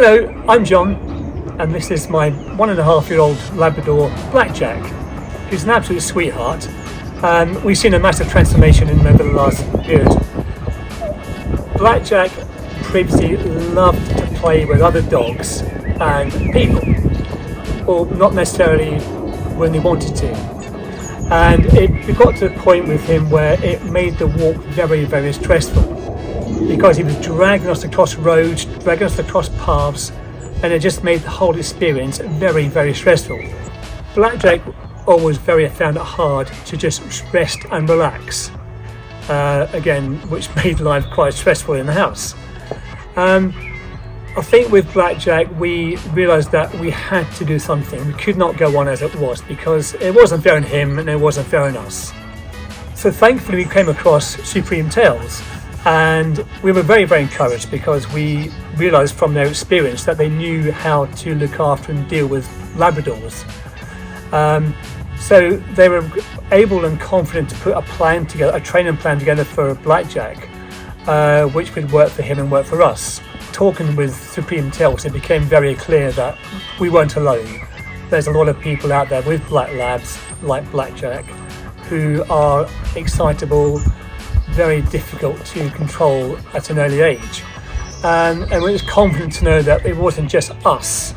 Hello, I'm John, and this is my 1.5-year-old Labrador, Blackjack, who's an absolute sweetheart. We've seen a massive transformation in him over the last period. Blackjack previously loved to play with other dogs and people, or not necessarily when they wanted to. And it got to the point with him where it made the walk very, very stressful, because he was dragging us across roads, dragging us across paths, and it just made the whole experience very, very stressful. Blackjack always found it hard to just rest and relax, again, which made life quite stressful in the house. I think with Blackjack we realised that we had to do something. We could not go on as it was, because it wasn't fair on him and it wasn't fair on us. So thankfully we came across Supreme Tails, and we were very, very encouraged, because we realised from their experience that they knew how to look after and deal with Labradors. So they were able and confident to put a plan together, a training plan together for Blackjack, which would work for him and work for us. Talking with Supreme Tails, it became very clear that we weren't alone. There's a lot of people out there with Black Labs like Blackjack who are excitable, very difficult to control at an early age. And it was confident to know that it wasn't just us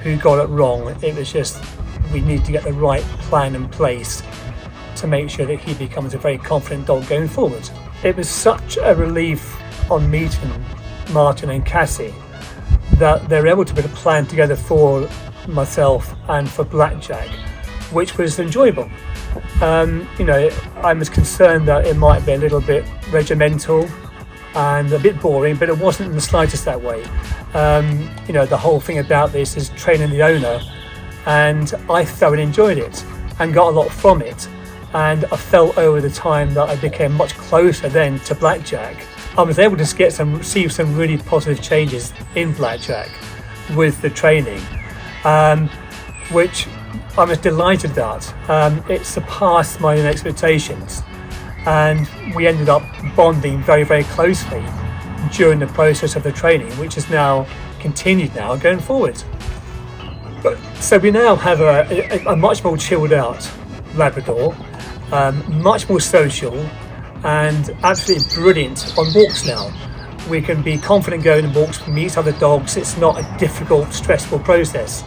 who got it wrong, it was just we need to get the right plan in place to make sure that he becomes a very confident dog going forward. It was such a relief on meeting Martin and Cassie that they were able to put a plan together for myself and for Blackjack, which was enjoyable. I was concerned that it might be a little bit regimental and a bit boring, but it wasn't in the slightest that way. The whole thing about this is training the owner, and I thoroughly enjoyed it and got a lot from it. And I felt over the time that I became much closer then to Blackjack. I was able to see some really positive changes in Blackjack with the training, which I was delighted at. It surpassed my own expectations, and we ended up bonding very, very closely during the process of the training, which is now continued now going forward. So we now have a much more chilled out Labrador, much more social, and absolutely brilliant on walks now. We can be confident going on walks, meet other dogs. It's not a difficult, stressful process.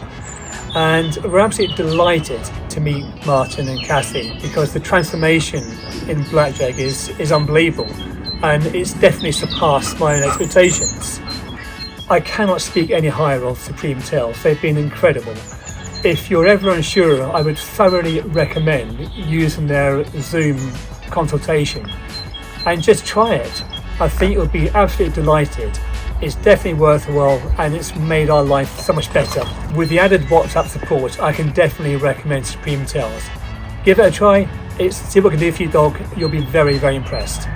And we're absolutely delighted to meet Martin and Cassie, because the transformation in Blackjack is unbelievable, and it's definitely surpassed my own expectations. I cannot speak any higher of Supreme Tails. They've been incredible. If you're ever unsure, I would thoroughly recommend using their Zoom consultation and just try it. I think you'll be absolutely delighted. It's definitely worthwhile, and it's made our life so much better. With the added WhatsApp support, I can definitely recommend Supreme Tails. Give it a try, see what it can do for your dog. You'll be very, very impressed.